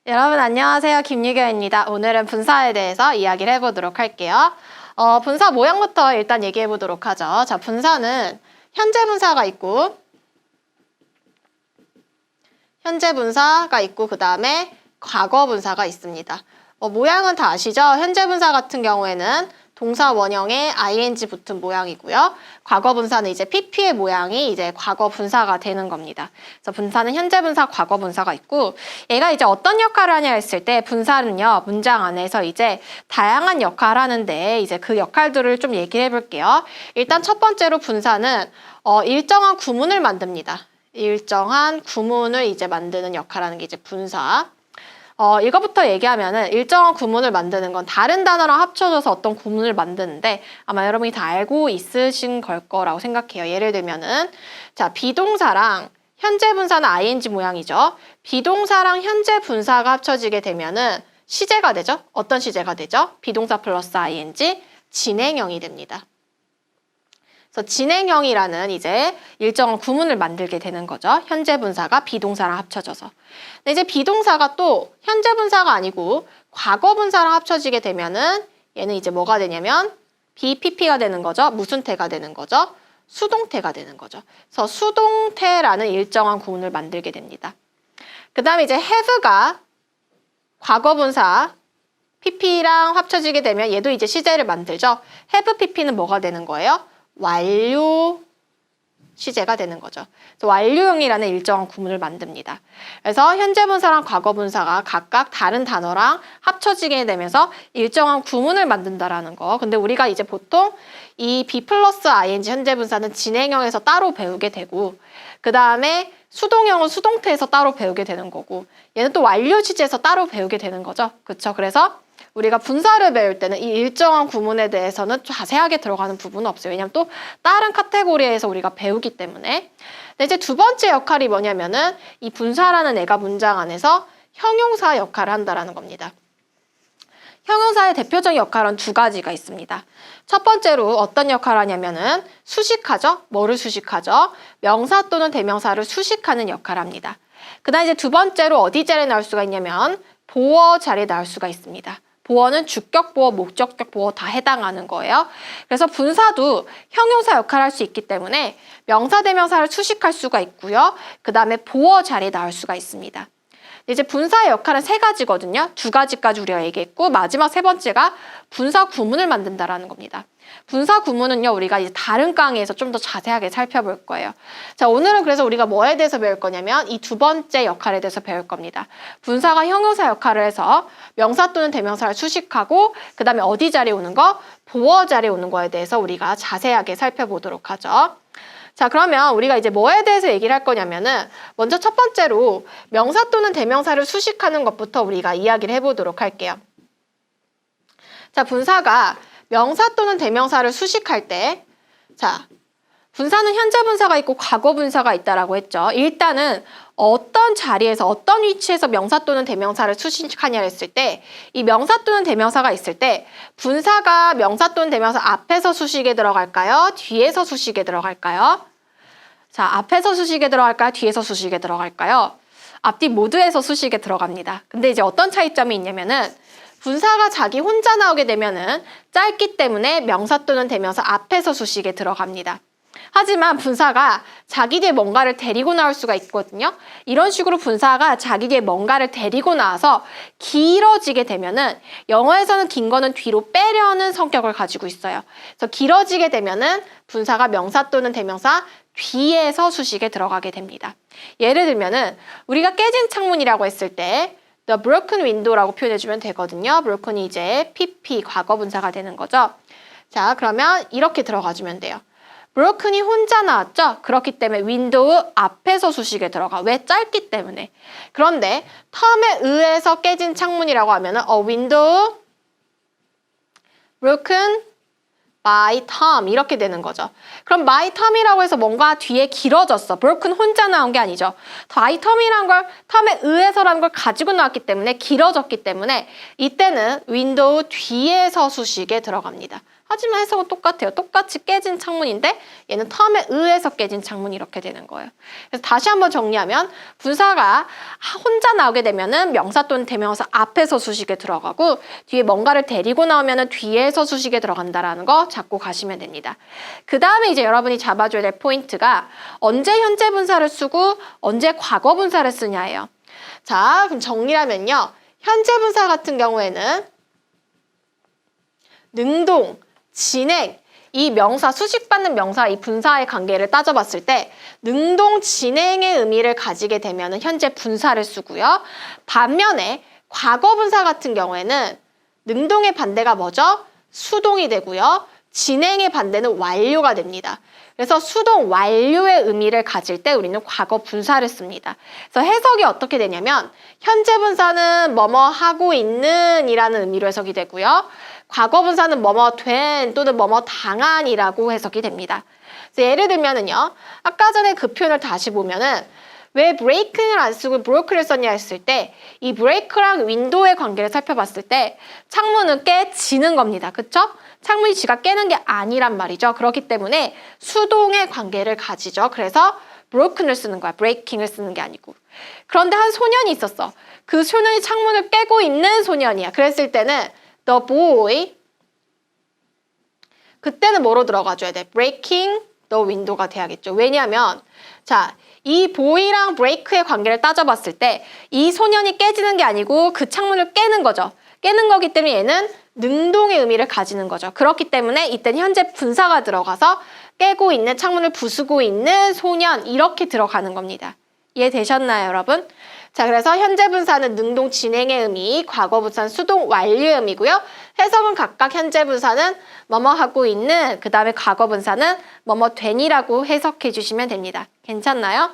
여러분 안녕하세요. 김유경입니다. 오늘은 분사에 대해서 이야기를 해보도록 할게요. 분사 모양부터 일단 얘기해 보도록 하죠. 자, 분사는 현재 분사가 있고 그 다음에 과거 분사가 있습니다. 모양은 다 아시죠? 현재 분사 같은 경우에는 동사 원형에 ing 붙은 모양이고요. 과거 분사는 이제 pp의 모양이 이제 과거 분사가 되는 겁니다. 그래서 분사는 현재 분사, 과거 분사가 있고 얘가 이제 어떤 역할을 하냐 했을 때 분사는요, 문장 안에서 이제 다양한 역할을 하는데 이제 그 역할들을 좀 얘기해 볼게요. 일단 첫 번째로 분사는 일정한 구문을 만듭니다. 일정한 구문을 이제 만드는 역할을 하는 게 이제 분사. 이거부터 얘기하면은 일정한 구문을 만드는 건 다른 단어랑 합쳐져서 어떤 구문을 만드는데 아마 여러분이 다 알고 있으신 걸 거라고 생각해요. 예를 들면은 자, 비동사랑 현재 분사는 ing 모양이죠. 비동사랑 현재 분사가 합쳐지게 되면은 시제가 되죠. 어떤 시제가 되죠? 비동사 플러스 ing, 진행형이 됩니다. 그래서 진행형이라는 이제 일정한 구문을 만들게 되는 거죠. 현재 분사가 비동사랑 합쳐져서. 근데 이제 비동사가 또 현재 분사가 아니고 과거 분사랑 합쳐지게 되면은 얘는 이제 뭐가 되냐면 BPP가 되는 거죠. 무슨 태가 되는 거죠? 수동태가 되는 거죠. 그래서 수동태라는 일정한 구문을 만들게 됩니다. 그 다음에 이제 have가 과거 분사 PP랑 합쳐지게 되면 얘도 이제 시제를 만들죠. have PP는 뭐가 되는 거예요? 완료 시제가 되는 거죠. 그래서 완료형이라는 일정한 구문을 만듭니다. 그래서 현재 분사랑 과거 분사가 각각 다른 단어랑 합쳐지게 되면서 일정한 구문을 만든다라는 거. 근데 우리가 이제 보통 이 B 플러스 ing 현재 분사는 진행형에서 따로 배우게 되고 그 다음에 수동형은 수동태에서 따로 배우게 되는 거고 얘는 또 완료 시제에서 따로 배우게 되는 거죠. 그렇죠? 그래서 우리가 분사를 배울 때는 이 일정한 구문에 대해서는 자세하게 들어가는 부분은 없어요. 왜냐하면 또 다른 카테고리에서 우리가 배우기 때문에. 근데 이제 두 번째 역할이 뭐냐면은 이 분사라는 애가 문장 안에서 형용사 역할을 한다라는 겁니다. 형용사의 대표적인 역할은 두 가지가 있습니다. 첫 번째로 어떤 역할을 하냐면은 수식하죠. 뭐를 수식하죠? 명사 또는 대명사를 수식하는 역할을 합니다. 그 다음 이제 두 번째로 어디 자리에 나올 수가 있냐면 보어 자리에 나올 수가 있습니다. 보어는 주격 보어, 목적격 보어 다 해당하는 거예요. 그래서 분사도 형용사 역할을 할 수 있기 때문에 명사, 대명사를 수식할 수가 있고요. 그 다음에 보어 자리에 나올 수가 있습니다. 이제 분사의 역할은 세 가지거든요. 두 가지까지 우리가 얘기했고 마지막 세 번째가 분사 구문을 만든다라는 겁니다. 분사 구문은요, 우리가 이제 다른 강의에서 좀 더 자세하게 살펴볼 거예요. 자, 오늘은 그래서 우리가 뭐에 대해서 배울 거냐면 이 두 번째 역할에 대해서 배울 겁니다. 분사가 형용사 역할을 해서 명사 또는 대명사를 수식하고 그 다음에 어디 자리에 오는 거? 보어 자리에 오는 거에 대해서 우리가 자세하게 살펴보도록 하죠. 자, 그러면 우리가 이제 뭐에 대해서 얘기를 할 거냐면은 먼저 첫 번째로 명사 또는 대명사를 수식하는 것부터 우리가 이야기를 해보도록 할게요. 자, 분사가 명사 또는 대명사를 수식할 때 자, 분사는 현재 분사가 있고 과거 분사가 있다라고 했죠. 일단은 어떤 자리에서 어떤 위치에서 명사 또는 대명사를 수식하냐 했을 때 이 명사 또는 대명사가 있을 때 분사가 명사 또는 대명사 앞에서 수식에 들어갈까요? 뒤에서 수식에 들어갈까요? 자, 앞에서 수식에 들어갈까요? 뒤에서 수식에 들어갈까요? 앞뒤 모두에서 수식에 들어갑니다. 근데 이제 어떤 차이점이 있냐면은 분사가 자기 혼자 나오게 되면은 짧기 때문에 명사 또는 대명사 앞에서 수식에 들어갑니다. 하지만 분사가 자기 뒤에 뭔가를 데리고 나올 수가 있거든요. 이런 식으로 분사가 자기 뒤에 뭔가를 데리고 나와서 길어지게 되면은 영어에서는 긴 거는 뒤로 빼려는 성격을 가지고 있어요. 그래서 길어지게 되면은 분사가 명사 또는 대명사 뒤에서 수식에 들어가게 됩니다. 예를 들면은 우리가 깨진 창문이라고 했을 때 The broken window라고 표현해주면 되거든요. broken이 이제 PP 과거 분사가 되는 거죠. 자, 그러면 이렇게 들어가주면 돼요. broken이 혼자 나왔죠? 그렇기 때문에 window 앞에서 수식에 들어가. 왜? 짧기 때문에. 그런데 텀에 의해서 깨진 창문이라고 하면은 window broken by Tom 이렇게 되는 거죠. 그럼 by Tom이라고 해서 뭔가 뒤에 길어졌어. broken 혼자 나온 게 아니죠. by Tom이란 걸 텀에 의해서라는 걸 가지고 나왔기 때문에 길어졌기 때문에 이때는 window 뒤에서 수식에 들어갑니다. 하지만 해석은 똑같아요. 똑같이 깨진 창문인데 얘는 텀에 의해서 깨진 창문이 이렇게 되는 거예요. 그래서 다시 한번 정리하면 분사가 혼자 나오게 되면은 명사 또는 대명사 앞에서 수식에 들어가고 뒤에 뭔가를 데리고 나오면은 뒤에서 수식에 들어간다라는 거 잡고 가시면 됩니다. 그 다음에 이제 여러분이 잡아줘야 될 포인트가 언제 현재 분사를 쓰고 언제 과거 분사를 쓰냐예요. 자, 그럼 정리하면요. 현재 분사 같은 경우에는 능동, 진행, 이 명사, 수식받는 명사, 이 분사의 관계를 따져봤을 때 능동, 진행의 의미를 가지게 되면 현재 분사를 쓰고요. 반면에 과거 분사 같은 경우에는 능동의 반대가 뭐죠? 수동이 되고요. 진행의 반대는 완료가 됩니다. 그래서 수동 완료의 의미를 가질 때 우리는 과거 분사를 씁니다. 그래서 해석이 어떻게 되냐면 현재 분사는 뭐뭐 하고 있는 이라는 의미로 해석이 되고요. 과거 분사는 뭐뭐 된 또는 뭐뭐 당한이라고 해석이 됩니다. 그래서 예를 들면은요. 아까 전에 그 표현을 다시 보면은 왜 breaking을 안 쓰고 broke를 썼냐 했을 때 이 break랑 윈도우의 관계를 살펴봤을 때 창문은 깨지는 겁니다. 그쵸? 창문이 지가 깨는 게 아니란 말이죠. 그렇기 때문에 수동의 관계를 가지죠. 그래서 broken을 쓰는 거야. breaking을 쓰는 게 아니고. 그런데 한 소년이 있었어. 그 소년이 창문을 깨고 있는 소년이야. 그랬을 때는 the boy 그때는 뭐로 들어가줘야 돼? breaking the window가 돼야겠죠. 왜냐하면 자, 이 boy랑 break의 관계를 따져봤을 때 이 소년이 깨지는 게 아니고 그 창문을 깨는 거죠. 깨는 거기 때문에 얘는 능동의 의미를 가지는 거죠. 그렇기 때문에 이때는 현재 분사가 들어가서 깨고 있는 창문을 부수고 있는 소년 이렇게 들어가는 겁니다. 이해되셨나요, 여러분? 자, 그래서 현재 분사는 능동 진행의 의미, 과거 분사는 수동 완료의 의미고요. 해석은 각각 현재 분사는 뭐뭐 하고 있는, 그 다음에 과거 분사는 뭐뭐 된이라고 해석해 주시면 됩니다. 괜찮나요?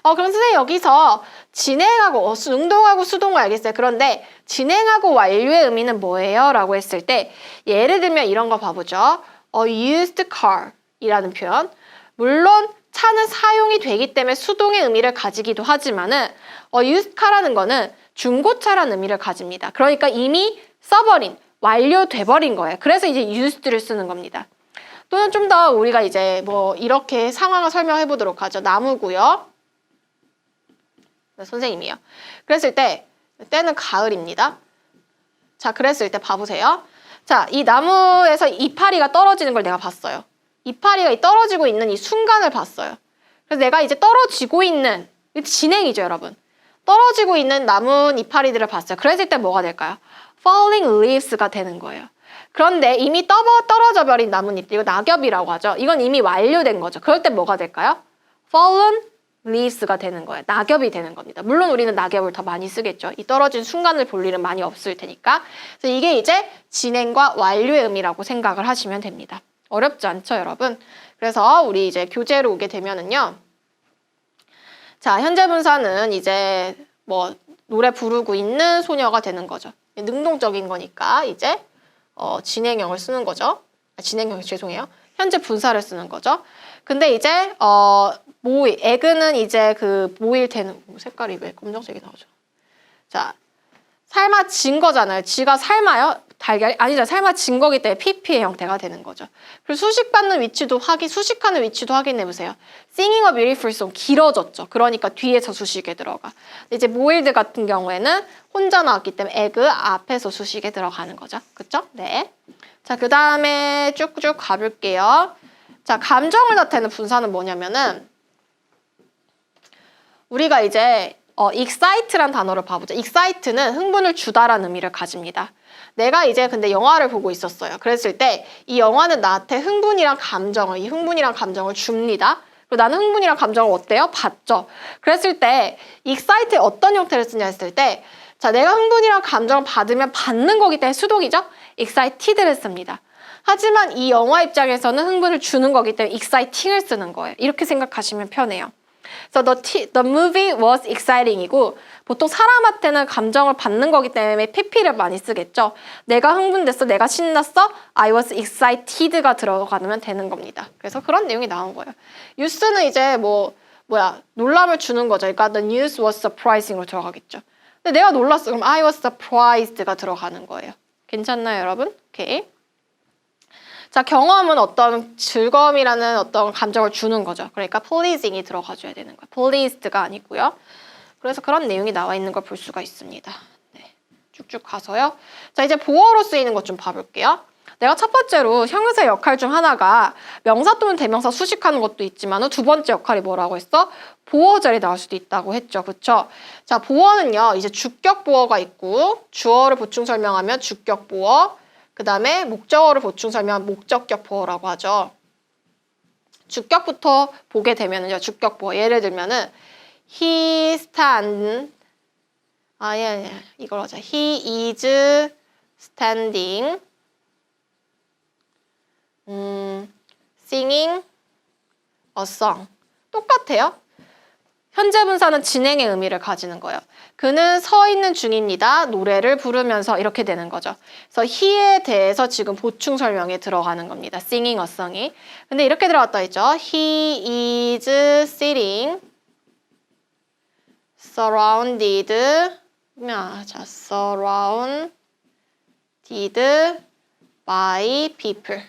그럼 선생님 여기서 진행하고 능동하고 수동을 알겠어요. 그런데 진행하고 완료의 의미는 뭐예요? 라고 했을 때 예를 들면 이런 거 봐보죠. used car 이라는 표현. 물론 차는 사용이 되기 때문에 수동의 의미를 가지기도 하지만은 used car라는 거는 중고차라는 의미를 가집니다. 그러니까 이미 써버린, 완료돼버린 거예요. 그래서 이제 used를 쓰는 겁니다. 또는 좀 더 우리가 이제 뭐 이렇게 상황을 설명해 보도록 하죠. 나무고요. 선생님이요. 그랬을 때, 때는 가을입니다. 자, 그랬을 때 봐보세요. 자, 이 나무에서 이파리가 떨어지는 걸 내가 봤어요. 이파리가 떨어지고 있는 이 순간을 봤어요. 그래서 내가 이제 떨어지고 있는, 진행이죠, 여러분. 떨어지고 있는 나무 이파리들을 봤어요. 그랬을 때 뭐가 될까요? falling leaves가 되는 거예요. 그런데 이미 떨어져 버린 나뭇잎, 이거 낙엽이라고 하죠. 이건 이미 완료된 거죠. 그럴 때 뭐가 될까요? fallen leaves가 되는 거예요. 낙엽이 되는 겁니다. 물론 우리는 낙엽을 더 많이 쓰겠죠. 이 떨어진 순간을 볼 일은 많이 없을 테니까. 그래서 이게 이제 진행과 완료의 의미라고 생각을 하시면 됩니다. 어렵지 않죠, 여러분? 그래서 우리 이제 교재로 오게 되면은요. 자, 현재 분사는 이제 뭐 노래 부르고 있는 소녀가 되는 거죠. 능동적인 거니까 이제 진행형을 쓰는 거죠. 진행형 죄송해요. 현재 분사를 쓰는 거죠. 근데 이제 모일, 에그는 이제 그 모일 되는 색깔이 왜 검정색이 나오죠? 자, 삶아진 거잖아요. 지가 삶아요? 달걀이? 아니죠. 삶아진 거기 때문에 PP의 형태가 되는 거죠. 그리고 수식하는 위치도 확인해보세요. Singing a beautiful song 길어졌죠. 그러니까 뒤에서 수식에 들어가. 이제 모일드 같은 경우에는 혼자 나왔기 때문에 에그 앞에서 수식에 들어가는 거죠. 그쵸? 네. 자, 그 다음에 쭉쭉 가볼게요. 자, 감정을 나타내는 분사는 뭐냐면은 우리가 이제 excite란 단어를 봐보자. excite는 흥분을 주다라는 의미를 가집니다. 내가 이제 근데 영화를 보고 있었어요. 그랬을 때 이 영화는 나한테 이 흥분이란 감정을 줍니다. 그리고 나는 흥분이란 감정을 어때요? 받죠. 그랬을 때 excite의 어떤 형태를 쓰냐 했을 때 자, 내가 흥분이란 감정을 받으면 받는 거기 때문에 수동이죠. excited를 씁니다. 하지만 이 영화 입장에서는 흥분을 주는 거기 때문에 exciting을 쓰는 거예요. 이렇게 생각하시면 편해요. 그래서 the movie was exciting이고 보통 사람한테는 감정을 받는 거기 때문에 pp를 많이 쓰겠죠. 내가 흥분됐어, 내가 신났어, I was excited가 들어가면 되는 겁니다. 그래서 그런 내용이 나온 거예요. 뉴스는 이제 놀람을 주는 거죠. 그러니까 the news was surprising으로 들어가겠죠. 근데 내가 놀랐어, 그럼 I was surprised가 들어가는 거예요. 괜찮나요, 여러분? 오케이. 자, 경험은 어떤 즐거움이라는 어떤 감정을 주는 거죠. 그러니까 pleasing이 들어가줘야 되는 거예요. pleased가 아니고요. 그래서 그런 내용이 나와 있는 걸 볼 수가 있습니다. 네, 쭉쭉 가서요. 자, 이제 보어로 쓰이는 것 좀 봐볼게요. 내가 첫 번째로 형용사 역할 중 하나가 명사 또는 대명사 수식하는 것도 있지만 두 번째 역할이 뭐라고 했어? 보어 자리에 나올 수도 있다고 했죠. 그쵸? 자, 보어는요. 이제 주격 보어가 있고 주어를 보충 설명하면 주격 보어, 그 다음에 목적어를 보충 설명하면 목적격 보어라고 하죠. 주격부터 보게 되면은요. 주격 보어. 예를 들면은 he stand 이걸 하자. he is standing singing a song. 똑같아요. 현재 분사는 진행의 의미를 가지는 거예요. 그는 서 있는 중입니다. 노래를 부르면서 이렇게 되는 거죠. 그래서 he에 대해서 지금 보충 설명에 들어가는 겁니다. singing a song이. 근데 이렇게 들어갔다 했죠. He is sitting surrounded by people.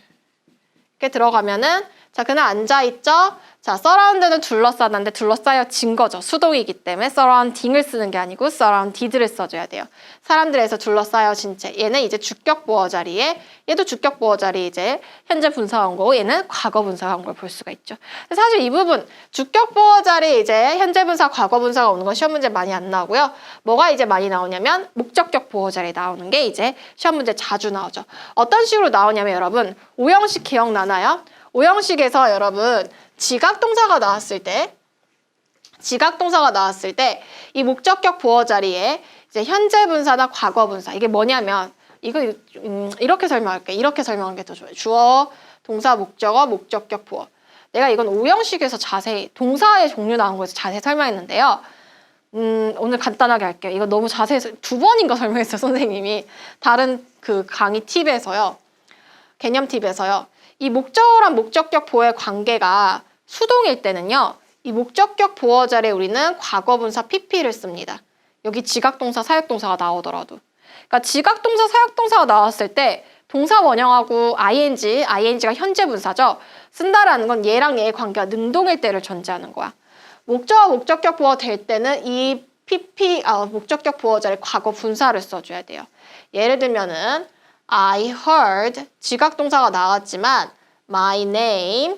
이렇게 들어가면은 자, 그는 앉아있죠. 자, surround는 둘러싸는데 둘러싸여진 거죠. 수동이기 때문에 surrounding을 쓰는 게 아니고 surrounded를 써줘야 돼요. 사람들에서 둘러싸여진 채. 얘는 이제 주격 보어 자리에, 얘도 주격 보어 자리에 이제 현재 분사가 온 거고 얘는 과거 분사가 온 걸 볼 수가 있죠. 사실 이 부분 주격 보어 자리에 이제 현재 분사, 과거 분사가 오는 건 시험 문제 많이 안 나오고요. 뭐가 이제 많이 나오냐면 목적격 보어 자리에 나오는 게 이제 시험 문제 자주 나오죠. 어떤 식으로 나오냐면 여러분 오형식 기억나나요? 오형식에서 여러분 지각동사가 나왔을 때 이 목적격 보어 자리에 이제 현재 분사나 과거 분사 이게 뭐냐면 이거 이렇게 설명할게. 이렇게 설명하는 게 더 좋아요. 주어, 동사, 목적어, 목적격 보어. 내가 이건 오형식에서 자세히 동사의 종류 나온 거에서 자세히 설명했는데요. 오늘 간단하게 할게요. 이거 너무 자세히 2번인가 설명했어요, 선생님이. 다른 그 강의 팁에서요. 개념 팁에서요. 이 목적어랑 목적격 보어의 관계가 수동일 때는요. 이 목적격 보어 자리에 우리는 과거분사 PP를 씁니다. 여기 지각동사, 사역동사가 나오더라도. 그러니까 지각동사, 사역동사가 나왔을 때 동사 원형하고 ing가 현재 분사죠. 쓴다라는 건 얘랑 얘의 관계가 능동일 때를 전제하는 거야. 목적어, 목적격 보어 될 때는 이 목적격 보어 자리에 과거 분사를 써줘야 돼요. 예를 들면은 I heard 지각동사가 나왔지만 my name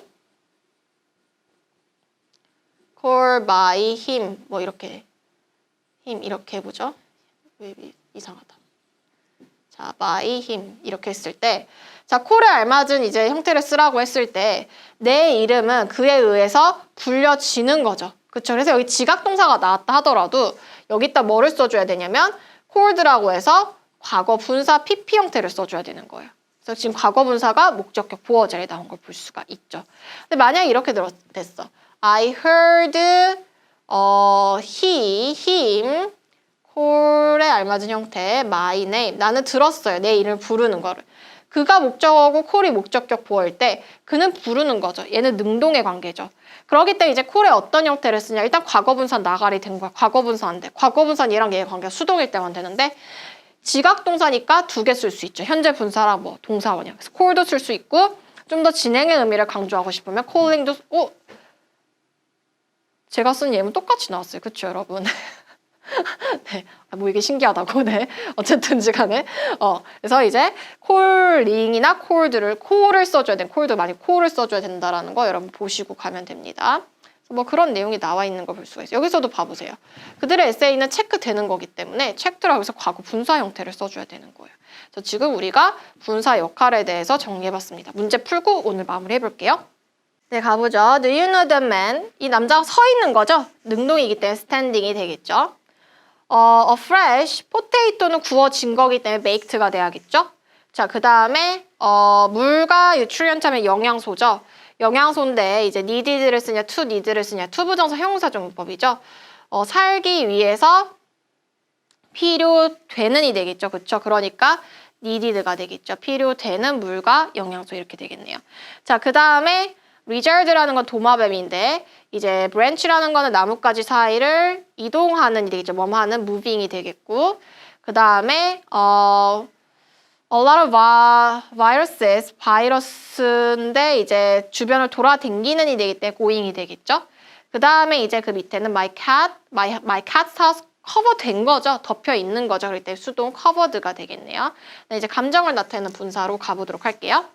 called by him 뭐 이렇게 해보죠. 왜 이상하다. 자, by him 이렇게 했을 때 자, call에 알맞은 이제 형태를 쓰라고 했을 때 내 이름은 그에 의해서 불려지는 거죠. 그쵸? 그래서 여기 지각동사가 나왔다 하더라도 여기다 뭐를 써줘야 되냐면 called라고 해서 과거 분사 PP 형태를 써줘야 되는 거예요. 그래서 지금 과거 분사가 목적격 보어 자리에 나온 걸 볼 수가 있죠. 근데 만약에 이렇게 됐어. I heard him call에 알맞은 형태의 my name. 나는 들었어요. 내 이름을 부르는 거를. 그가 목적어고 call이 목적격 보어일 때 그는 부르는 거죠. 얘는 능동의 관계죠. 그렇기 때문에 이제 call에 어떤 형태를 쓰냐. 일단 과거 분사 나가리 된 거야. 과거 분사 안 돼. 과거 분사는 얘랑 얘의 관계가 수동일 때만 되는데 지각동사니까 2개 쓸 수 있죠. 현재 분사랑 뭐 동사 원형. 그래서 call도 쓸 수 있고 좀 더 진행의 의미를 강조하고 싶으면 calling도 제가 쓴 예문 똑같이 나왔어요. 그쵸 여러분? 네, 뭐 이게 신기하다고. 네, 어쨌든지 간에 그래서 이제 calling이나 call을 써줘야 돼. call도 많이 call을 써줘야 된다라는 거 여러분 보시고 가면 됩니다. 뭐 그런 내용이 나와 있는 걸 볼 수가 있어요. 여기서도 봐보세요. 그들의 에세이는 체크되는 거기 때문에 체크라고 해서 과거 분사 형태를 써줘야 되는 거예요. 그래서 지금 우리가 분사 역할에 대해서 정리해봤습니다. 문제 풀고 오늘 마무리해볼게요. 네, 가보죠. Do you know the man? 이 남자가 서 있는 거죠? 능동이기 때문에 standing이 되겠죠. A fresh potato는 구워진 거기 때문에 baked가 돼야겠죠. 자, 그 다음에 물과 nutrient하면 영양소죠. 영양소인데 이제 needed를 쓰냐 to need를 쓰냐 to 부정사 형용사 정법이죠. 살기 위해서 필요되는이 되겠죠. 그렇죠? 그러니까 needed가 되겠죠. 필요되는 물과 영양소 이렇게 되겠네요. 자, 그 다음에 resald라는 건 도마뱀인데 이제 branch라는 거는 나뭇가지 사이를 이동하는 이 되겠죠. 뭐하는 moving이 되겠고 그 다음에 A lot of viruses, 바이러스인데 이제 주변을 돌아다니는이 되기 때문에 going이 되겠죠. 그 다음에 이제 그 밑에는 my cat's house 커버된 거죠. 덮여 있는 거죠. 그렇기 때문에 수동 covered가 되겠네요. 네, 이제 감정을 나타내는 분사로 가보도록 할게요.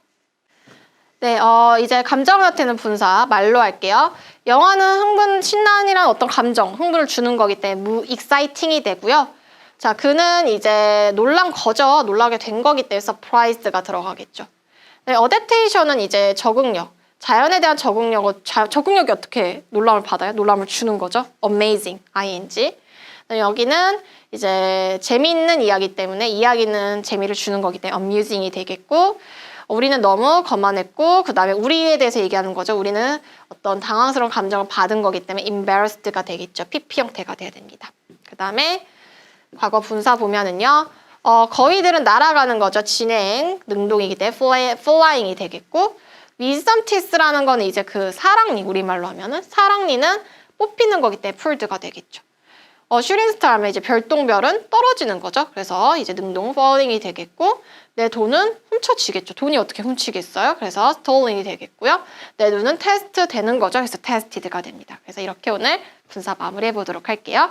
네, 이제 감정을 나타내는 분사 말로 할게요. 영화는 흥분, 신난이란 어떤 감정, 흥분을 주는 거기 때문에 exciting이 되고요. 자, 그는 이제 놀란 거죠. 놀라게 된 거기 때문에 surprised가 들어가겠죠. 네, adaptation은 이제 적응력. 자연에 대한 적응력이 어떻게 놀람을 받아요? 놀람을 주는 거죠. amazing, ing. 네, 여기는 이제 재미있는 이야기 때문에 이야기는 재미를 주는 거기 때문에 amusing이 되겠고 우리는 너무 거만했고 그 다음에 우리에 대해서 얘기하는 거죠. 우리는 어떤 당황스러운 감정을 받은 거기 때문에 embarrassed가 되겠죠. PP 형태가 돼야 됩니다. 그 다음에 과거 분사 보면은요. 거위들은 날아가는 거죠. 진행, 능동이기 때문에 flying이 되겠고 wisdomteeth라는 거는 이제 그 사랑니, 우리말로 하면은 사랑니는 뽑히는 거기 때문에 pullед가 되겠죠. shooting star 하면 이제 별똥별은 떨어지는 거죠. 그래서 이제 능동 falling이 되겠고 내 돈은 훔쳐지겠죠. 돈이 어떻게 훔치겠어요? 그래서 stolen이 되겠고요. 내 눈은 테스트 되는 거죠. 그래서 tested가 됩니다. 그래서 이렇게 오늘 분사 마무리해 보도록 할게요.